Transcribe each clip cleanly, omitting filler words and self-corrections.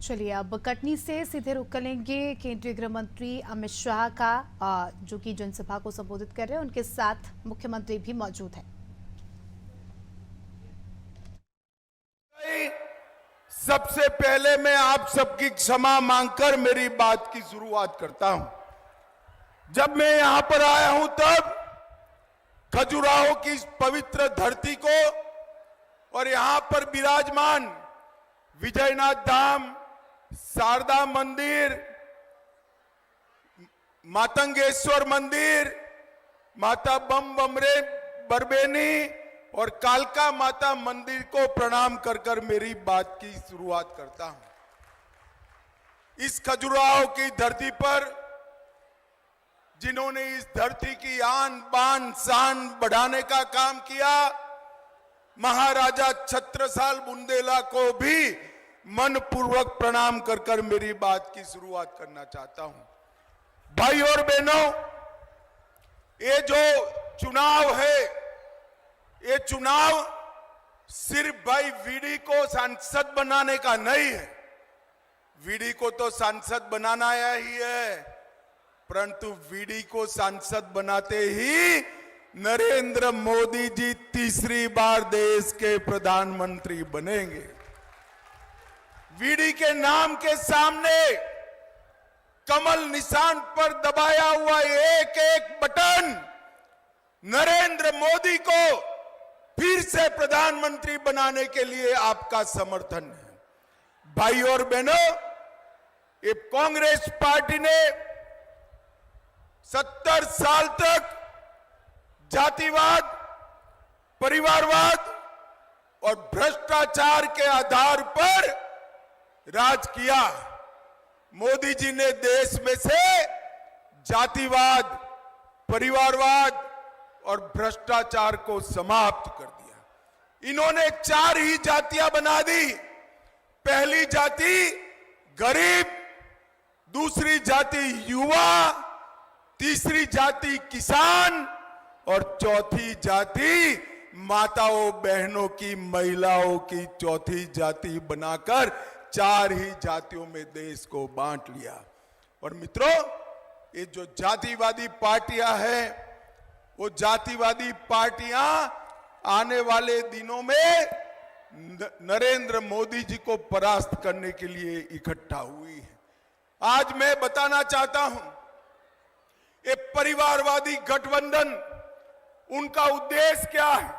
चलिए अब कटनी से सीधे रुख करेंगे केंद्रीय गृह मंत्री अमित शाह का, जो कि जनसभा को संबोधित कर रहे हैं। उनके साथ मुख्यमंत्री भी मौजूद हैं। सबसे पहले मैं आप सबकी क्षमा मांगकर मेरी बात की शुरुआत करता हूं। जब मैं यहां पर आया हूं तब खजुराहो की इस पवित्र धरती को और यहां पर विराजमान विजयनाथ धाम, शारदा मंदिर, मातंगेश्वर मंदिर, माता बम बमरे बरबेनी और कालका माता मंदिर को प्रणाम कर कर मेरी बात की शुरुआत करता हूं। इस खजुराहो की धरती पर जिन्होंने इस धरती की आन बान शान बढ़ाने का काम किया, महाराजा छत्रसाल बुंदेला को भी मनपूर्वक प्रणाम कर कर मेरी बात की शुरुआत करना चाहता हूं। भाई और बहनों, ये जो चुनाव है, ये चुनाव सिर्फ भाई वीडी को सांसद बनाने का नहीं है। वीडी को तो सांसद बनाना ही है, परंतु वीडी को सांसद बनाते ही नरेंद्र मोदी जी तीसरी बार देश के प्रधानमंत्री बनेंगे। वीडी के नाम के सामने कमल निशान पर दबाया हुआ एक एक बटन नरेंद्र मोदी को फिर से प्रधानमंत्री बनाने के लिए आपका समर्थन है। भाई और बहनों, ये कांग्रेस पार्टी ने 70 साल तक जातिवाद, परिवारवाद और भ्रष्टाचार के आधार पर राज किया। मोदी जी ने देश में से जातिवाद, परिवारवाद और भ्रष्टाचार को समाप्त कर दिया। इन्होंने 4 ही जातियां बना दी। पहली जाति गरीब, दूसरी जाति युवा, तीसरी जाति किसान और चौथी जाति माताओं बहनों की, महिलाओं की चौथी जाति बनाकर 4 ही जातियों में देश को बांट लिया। और मित्रों, ये जो जातिवादी पार्टियां हैं, वो जातिवादी पार्टियां आने वाले दिनों में नरेंद्र मोदी जी को परास्त करने के लिए इकट्ठा हुई है। आज मैं बताना चाहता हूं, ये परिवारवादी गठबंधन, उनका उद्देश्य क्या है?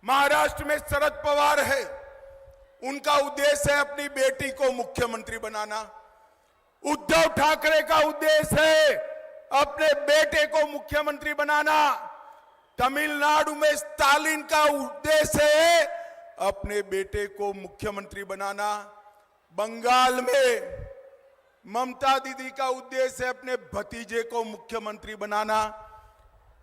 महाराष्ट्र में शरद पवार है, उनका उद्देश्य है अपनी बेटी को मुख्यमंत्री बनाना। उद्धव ठाकरे का उद्देश्य है अपने बेटे को मुख्यमंत्री बनाना। तमिलनाडु में स्टालिन का उद्देश्य है अपने बेटे को मुख्यमंत्री बनाना। बंगाल में ममता दीदी का उद्देश्य है अपने भतीजे को मुख्यमंत्री बनाना।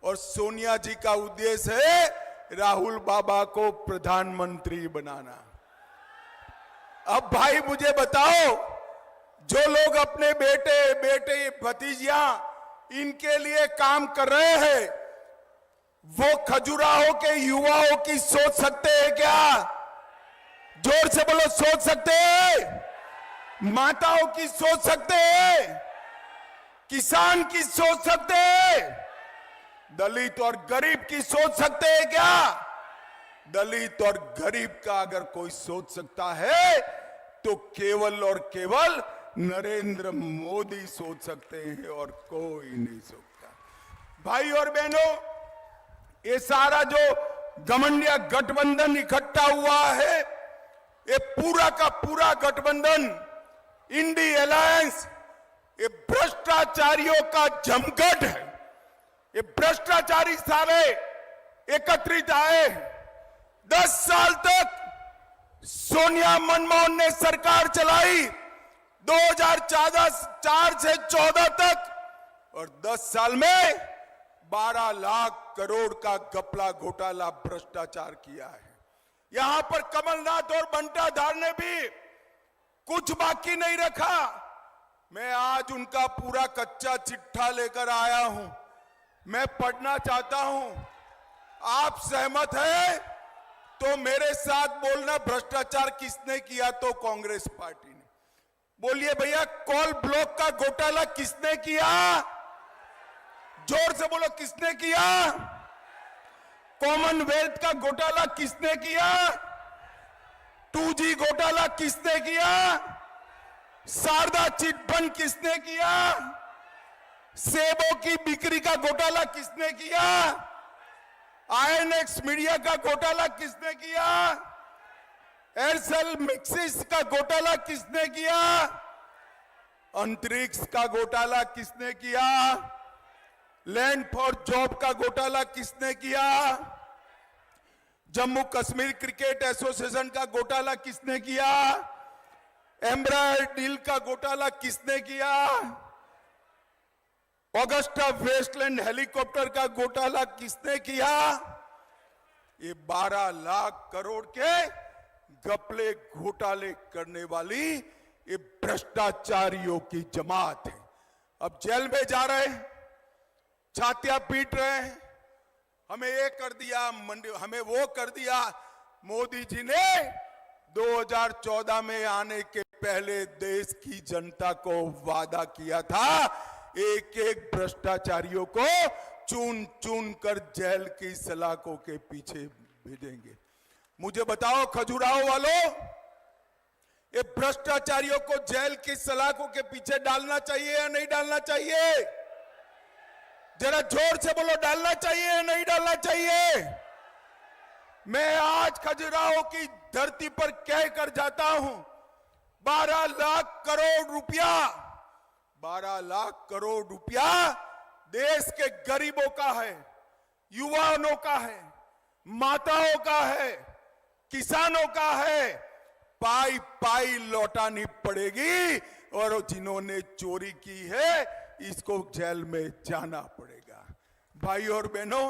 और सोनिया जी का उद्देश्य है राहुल बाबा को प्रधानमंत्री बनाना। अब भाई मुझे बताओ, जो लोग अपने बेटे भतीजियां इनके लिए काम कर रहे हैं, वो खजुराहो के युवाओं की सोच सकते हैं क्या? जोर से बोलो, सोच सकते हैं? माताओं की सोच सकते हैं? किसान की सोच सकते हैं? दलित और गरीब की सोच सकते हैं क्या? दलित और गरीब का अगर कोई सोच सकता है तो केवल और केवल नरेंद्र मोदी सोच सकते हैं और कोई नहीं सोचता। भाई और बहनों, ये सारा जो घमंडिया गठबंधन इकट्ठा हुआ है, ये पूरा का पूरा गठबंधन, इंडी अलायंस, ये भ्रष्टाचारियों का जमघट है। ये भ्रष्टाचारी सारे एकत्रित आए। 10 साल तक सोनिया मनमोहन ने सरकार चलाई, 2004 से 14 तक, और 10 साल में 12 लाख करोड़ का घपला घोटाला भ्रष्टाचार किया है। यहां पर कमलनाथ और बंटाधार ने भी कुछ बाकी नहीं रखा। मैं आज उनका पूरा कच्चा चिट्ठा लेकर आया हूं, मैं पढ़ना चाहता हूं। आप सहमत हैं तो मेरे साथ बोलना, भ्रष्टाचार किसने किया? तो कांग्रेस पार्टी ने। बोलिए भैया, कोल ब्लॉक का घोटाला किसने किया? जोर से बोलो, किसने किया? कॉमनवेल्थ का घोटाला किसने किया? 2G घोटाला किसने किया? शारदा चिटफंड किसने किया? सेबों की बिक्री का घोटाला किसने किया? INX मीडिया का घोटाला किसने किया? एयरसेल मिक्सिस का घोटाला किसने किया? अंतरिक्ष का घोटाला किसने किया? लैंड फॉर जॉब का घोटाला किसने किया? जम्मू कश्मीर क्रिकेट एसोसिएशन का घोटाला किसने किया? एम्ब्रायर डील का घोटाला किसने किया? ऑगस्टा वेस्टलैंड हेलीकॉप्टर का घोटाला किसने किया? ये 12 लाख करोड़ के घपले घोटाले करने वाली ये भ्रष्टाचारियों की जमात है। अब जेल में जा रहे हैं, छातियां पीट रहे हैं, हमें ये कर दिया, हमें वो कर दिया। मोदी जी ने 2014 में आने के पहले देश की जनता को वादा किया था, एक एक भ्रष्टाचारियों को चुन चुन कर जेल की सलाखों के पीछे भेजेंगे। मुझे बताओ खजुराहो वालों, ये भ्रष्टाचारियों को जेल की सलाखों के पीछे डालना चाहिए या नहीं डालना चाहिए? जरा जोर से बोलो, डालना चाहिए या नहीं डालना चाहिए? मैं आज खजुराहो की धरती पर कह कर जाता हूं, 12 लाख करोड़ रुपया, 12 लाख करोड़ रुपया देश के गरीबों का है, युवाओं का है, माताओं का है, किसानों का है। पाई पाई लौटानी पड़ेगी और जिन्होंने चोरी की है इसको जेल में जाना पड़ेगा। भाई और बहनों,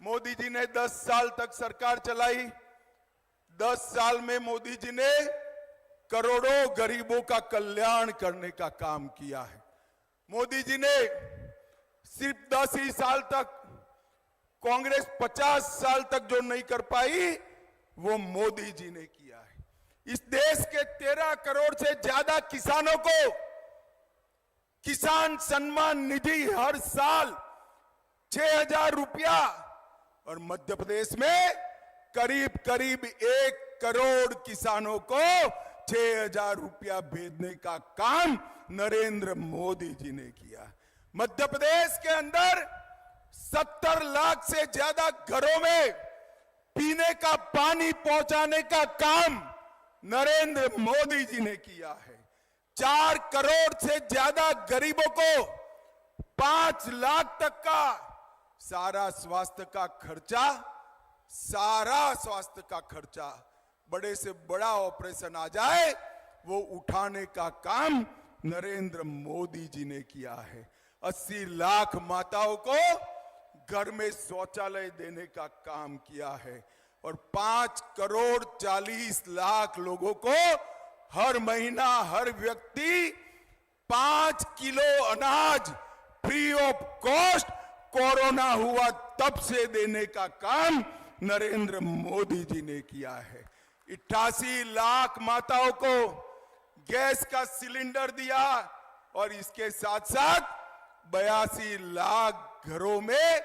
मोदी जी ने 10 साल तक सरकार चलाई। 10 साल में मोदी जी ने करोड़ों गरीबों का कल्याण करने का काम किया है। मोदी जी ने सिर्फ 10 ही साल तक, कांग्रेस 50 साल तक जो नहीं कर पाई वो मोदी जी ने किया है। इस देश के 13 करोड़ से ज्यादा किसानों को किसान सम्मान निधि हर साल 6,000 रुपया, और मध्य प्रदेश में करीब करीब 1 करोड़ किसानों को 6,000 रुपया भेजने का काम नरेंद्र मोदी जी ने किया। मध्य प्रदेश के अंदर 70 लाख से ज्यादा घरों में पीने का पानी पहुंचाने का काम नरेंद्र मोदी जी ने किया है। 4 करोड़ से ज्यादा गरीबों को 5 लाख तक का सारा स्वास्थ्य का खर्चा, बड़े से बड़ा ऑपरेशन आ जाए वो उठाने का काम नरेंद्र मोदी जी ने किया है। 80 लाख माताओं को घर में शौचालय देने का काम किया है और 5 करोड़ 40 लाख लोगों को हर महीना हर व्यक्ति 5 किलो अनाज फ्री ऑफ कॉस्ट कोरोना हुआ तब से देने का काम नरेंद्र मोदी जी ने किया है। 88 लाख माताओं को गैस का सिलेंडर दिया और इसके साथ साथ 82 लाख घरों में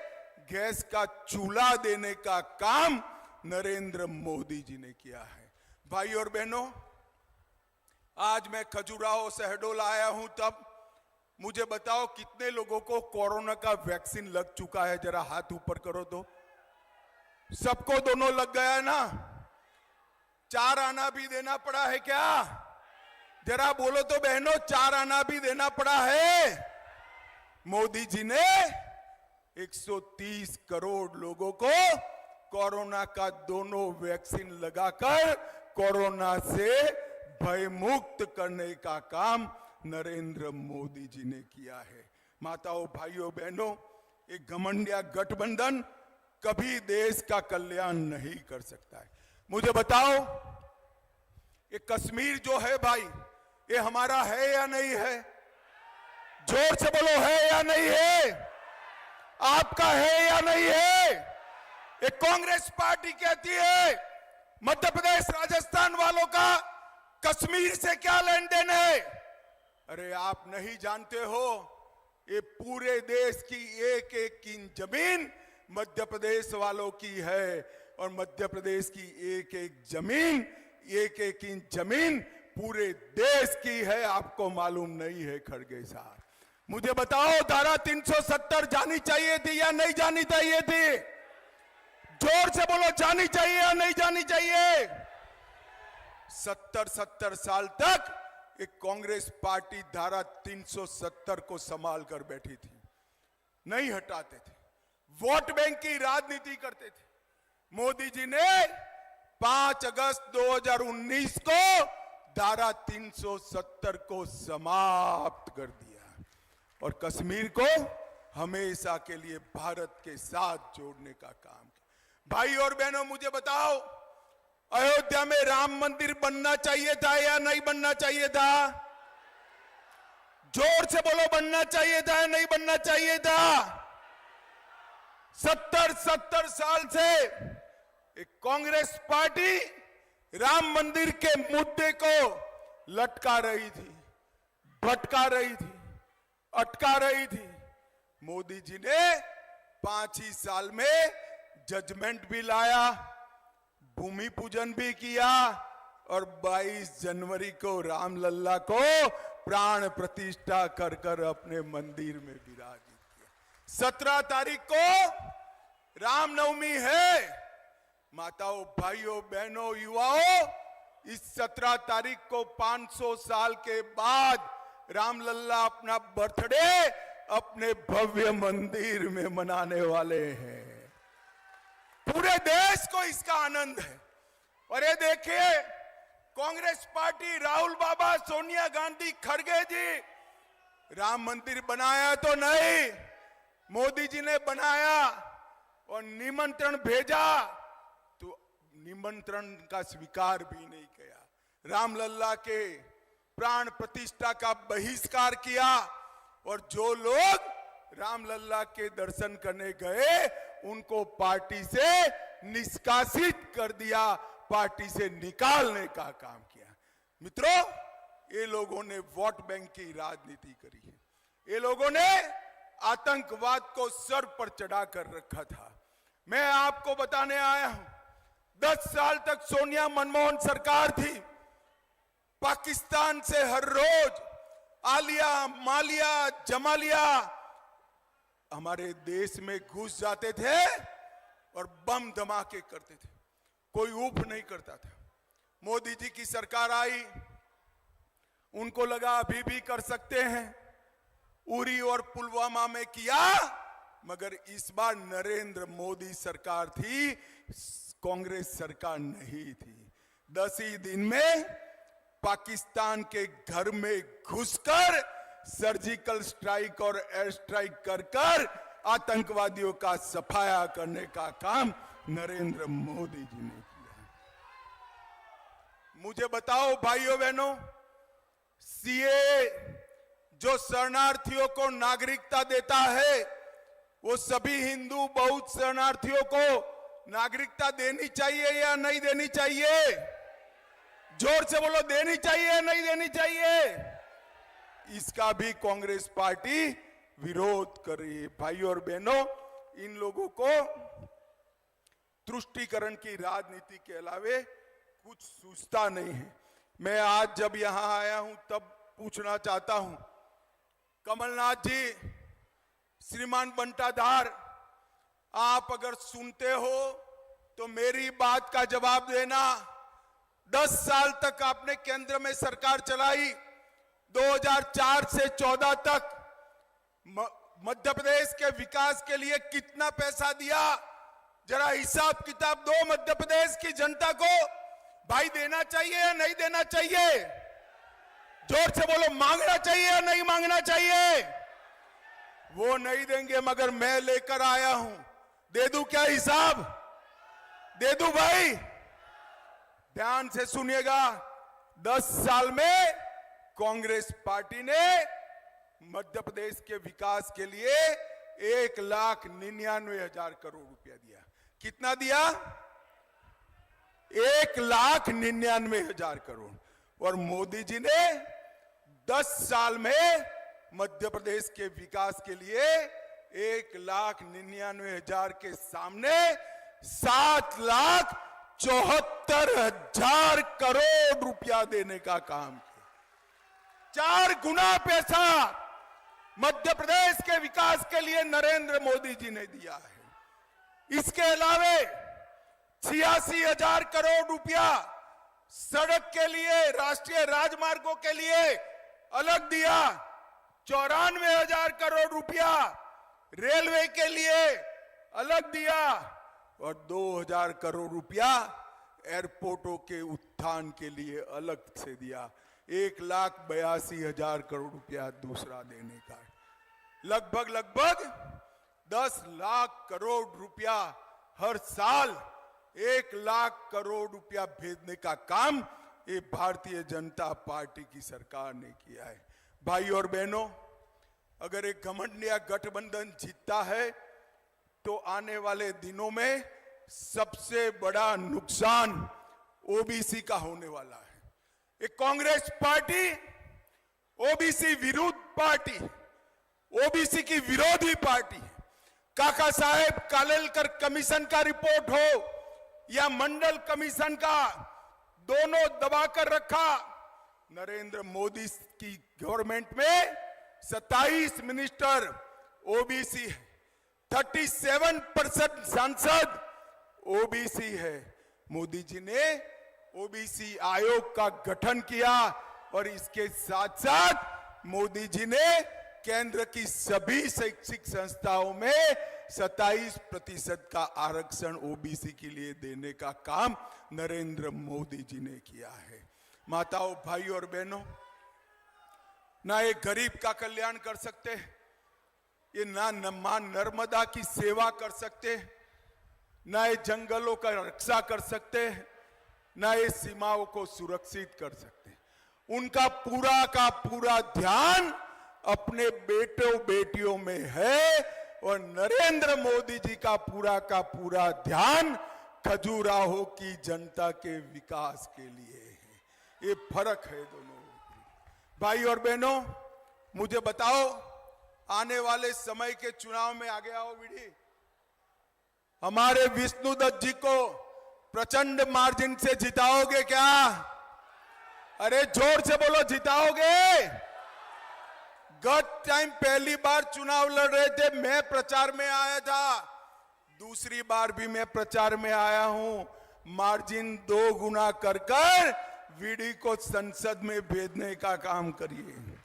गैस का चूल्हा देने का काम नरेंद्र मोदी जी ने किया है। भाई और बहनों, आज मैं खजुराहो शहडोल आया हूं, तब मुझे बताओ कितने लोगों को कोरोना का वैक्सीन लग चुका है? जरा हाथ ऊपर करो तो। सबको दोनों लग गया है ना? 4 आना भी देना पड़ा है क्या? जरा बोलो तो बहनों, 4 आना भी देना पड़ा है? मोदी जी ने 130 करोड़ लोगों को कोरोना का दोनों वैक्सीन लगाकर कोरोना से भयमुक्त करने का काम नरेंद्र मोदी जी ने किया है। माताओं, भाइयों, बहनों, एक घमंडिया गठबंधन कभी देश का कल्याण नहीं कर सकता है। मुझे बताओ, ये कश्मीर जो है भाई, ये हमारा है या नहीं है? जोर से बोलो, है या नहीं है? आपका है या नहीं है? एक कांग्रेस पार्टी कहती है मध्य प्रदेश राजस्थान वालों का कश्मीर से क्या लेन देन है? अरे आप नहीं जानते हो, ये पूरे देश की एक एक इंच जमीन मध्य प्रदेश वालों की है, और मध्य प्रदेश की एक एक जमीन, एक एक इंच जमीन पूरे देश की है। आपको मालूम नहीं है खड़गे साहब? मुझे बताओ, धारा 370 जानी चाहिए थी या नहीं जानी चाहिए थी? जोर से बोलो, जानी चाहिए या नहीं जानी चाहिए? 70 साल तक एक कांग्रेस पार्टी धारा 370 को संभाल कर बैठी थी, नहीं हटाते थे, वोट बैंक की राजनीति करते थे। मोदी जी ने 5 अगस्त 2019 को धारा 370 को समाप्त कर दिया और कश्मीर को हमेशा के लिए भारत के साथ जोड़ने का काम किया। भाई और बहनों, मुझे बताओ, अयोध्या में राम मंदिर बनना चाहिए था या नहीं बनना चाहिए था? जोर से बोलो, बनना चाहिए था या नहीं बनना चाहिए था? 70 साल से एक कांग्रेस पार्टी राम मंदिर के मुद्दे को लटका रही थी, भटका रही थी, अटका रही थी। मोदी जी ने 5 ही साल में जजमेंट भी लाया, भूमि पूजन भी किया और 22 जनवरी को रामलल्ला को प्राण प्रतिष्ठा कर कर अपने मंदिर में विराजित किया। 17 तारीख को रामनवमी है। माताओं, भाइयों, बहनों, युवाओं, इस 17 तारीख को 500 साल के बाद रामलल्ला अपना बर्थडे अपने भव्य मंदिर में मनाने वाले हैं। पूरे देश को इसका आनंद है। और ये देखिए, कांग्रेस पार्टी, राहुल बाबा, सोनिया गांधी, खड़गे जी, राम मंदिर बनाया तो नहीं, मोदी जी ने बनाया और निमंत्रण भेजा तो निमंत्रण का स्वीकार भी नहीं किया। रामलल्ला के प्राण प्रतिष्ठा का बहिष्कार किया और जो लोग रामलल्ला के दर्शन करने गए उनको पार्टी से निष्कासित कर दिया, पार्टी से निकालने का काम किया। मित्रों, ये लोगों ने वोट बैंक की राजनीति करी है। ये लोगों ने आतंकवाद को सर पर चढ़ा कर रखा था। मैं आपको बताने आया हूं, 10 साल तक सोनिया मनमोहन सरकार थी। पाकिस्तान से हर रोज आलिया, मालिया, जमालिया हमारे देश में घुस जाते थे और बम धमाके करते थे, कोई ऊफ नहीं करता था। मोदी जी की सरकार आई, उनको लगा अभी भी कर सकते हैं। उरी और पुलवामा में किया, मगर इस बार नरेंद्र मोदी सरकार थी, कांग्रेस सरकार नहीं थी। 10 ही दिन में पाकिस्तान के घर में घुसकर सर्जिकल स्ट्राइक और एयर स्ट्राइक कर कर आतंकवादियों का सफाया करने का काम नरेंद्र मोदी जी ने किया। मुझे बताओ भाइयों बहनों, सीए जो शरणार्थियों को नागरिकता देता है, वो सभी हिंदू बौद्ध शरणार्थियों को नागरिकता देनी चाहिए या नहीं देनी चाहिए? जोर से बोलो, देनी चाहिए या नहीं देनी चाहिए? इसका भी कांग्रेस पार्टी विरोध कर रही है। भाइयों और बहनों, इन लोगों को तुष्टीकरण की राजनीति के अलावे कुछ सूझता नहीं है। मैं आज जब यहां आया हूं तब पूछना चाहता हूं, कमलनाथ जी, श्रीमान बंटाधार, आप अगर सुनते हो तो मेरी बात का जवाब देना। 10 साल तक आपने केंद्र में सरकार चलाई, 2004 से 14 तक मध्य प्रदेश के विकास के लिए कितना पैसा दिया, जरा हिसाब किताब दो मध्य प्रदेश की जनता को। भाई, देना चाहिए या नहीं देना चाहिए? जोर से बोलो, मांगना चाहिए या नहीं मांगना चाहिए? वो नहीं देंगे, मगर मैं लेकर आया हूं। दे दूं क्या हिसाब? दे दूं भाई? ध्यान से सुनिएगा। 10 साल में कांग्रेस पार्टी ने मध्य प्रदेश के विकास के लिए 1,99,000 करोड़ रुपया दिया। कितना दिया? 1,99,000 करोड़। और मोदी जी ने 10 साल में मध्य प्रदेश के विकास के लिए 1,99,000 के सामने 7,74,000 करोड़ रुपया देने का काम किया। 4 गुना पैसा मध्य प्रदेश के विकास के लिए नरेंद्र मोदी जी ने दिया है। इसके अलावे 86,000 करोड़ रुपया सड़क के लिए, राष्ट्रीय राजमार्गों के लिए अलग दिया, 94,000 करोड़ रुपया रेलवे के लिए अलग दिया और 2,000 करोड़ रुपया एयरपोर्टों के उत्थान के लिए अलग से दिया। 1,82,000 करोड़ रुपया दूसरा देने का, लगभग 10 लाख करोड़ रुपया हर साल 1 लाख करोड़ रुपया भेजने का काम ये भारतीय जनता पार्टी की सरकार ने किया है। भाई और बहनों, अगर एक घमंडिया गठबंधन जीतता है तो आने वाले दिनों में सबसे बड़ा नुकसान ओबीसी का होने वाला है। एक कांग्रेस पार्टी ओबीसी विरुद्ध पार्टी, ओबीसी की विरोधी पार्टी, काका साहेब कालेलकर कमीशन का रिपोर्ट हो या मंडल कमीशन का, दोनों दबाकर रखा। नरेंद्र मोदी की गवर्नमेंट में 27 मिनिस्टर ओबीसी है, 37% सांसद ओबीसी है। मोदी जी ने ओबीसी आयोग का गठन किया और इसके साथ साथ मोदी जी ने केंद्र की सभी शैक्षिक संस्थाओं में 27% का आरक्षण ओबीसी के लिए देने का काम नरेंद्र मोदी जी ने किया है। माताओं, भाई और बहनों, ना एक गरीब का कल्याण कर सकते, ये ना मां नर्मदा की सेवा कर सकते, ना ये जंगलों का रक्षा कर सकते, ना ये सीमाओं को सुरक्षित कर सकते। उनका पूरा का पूरा ध्यान अपने बेटों बेटियों में है और नरेंद्र मोदी जी का पूरा ध्यान खजुराहो की जनता के विकास के लिए है। ये फर्क है दोनों। भाई और बहनों, मुझे बताओ, आने वाले समय के चुनाव में आगे आओ विडी, हमारे विष्णुदत्त जी को प्रचंड मार्जिन से जिताओगे क्या? अरे जोर से बोलो, जिताओगे? गत टाइम पहली बार चुनाव लड़ रहे थे, मैं प्रचार में आया था, दूसरी बार भी मैं प्रचार में आया हूं। मार्जिन 2 गुना कर वीडी को संसद में भेजने का काम करिए।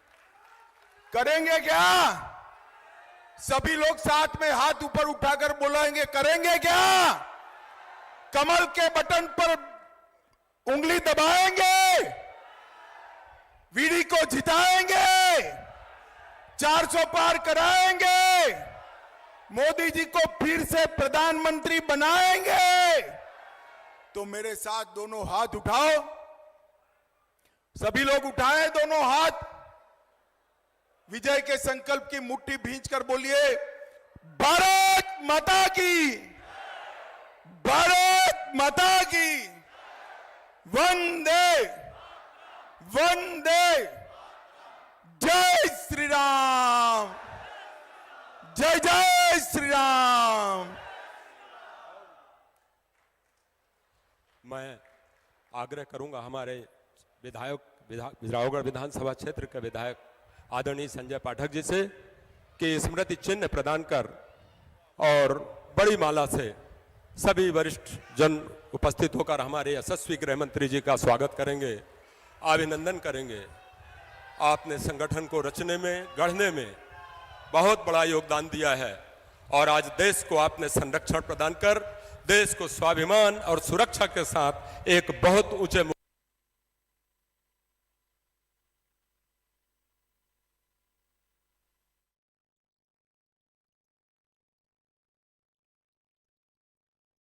करेंगे क्या? सभी लोग साथ में हाथ ऊपर उठाकर बोलेंगे, करेंगे क्या? कमल के बटन पर उंगली दबाएंगे, वीडी को जिताएंगे, 400 पार कराएंगे, मोदी जी को फिर से प्रधानमंत्री बनाएंगे। तो मेरे साथ दोनों हाथ उठाओ, सभी लोग उठाएं दोनों हाथ, विजय के संकल्प की मुट्ठी भींचकर बोलिए, भारत माता की, भारत माता की, वंदे वंदे, जय श्री राम, जय जय श्री राम। मैं आग्रह करूंगा हमारे विधायक विधानसभा क्षेत्र के विधायक आदरणीय संजय पाठक जी से कि स्मृति चिन्ह प्रदान कर और बड़ी माला से सभी वरिष्ठ जन उपस्थित होकर हमारे यशस्वी गृह मंत्री जी का स्वागत करेंगे, अभिनंदन करेंगे। आपने संगठन को रचने में, गढ़ने में बहुत बड़ा योगदान दिया है और आज देश को आपने संरक्षण प्रदान कर देश को स्वाभिमान और सुरक्षा के साथ एक बहुत ऊंचे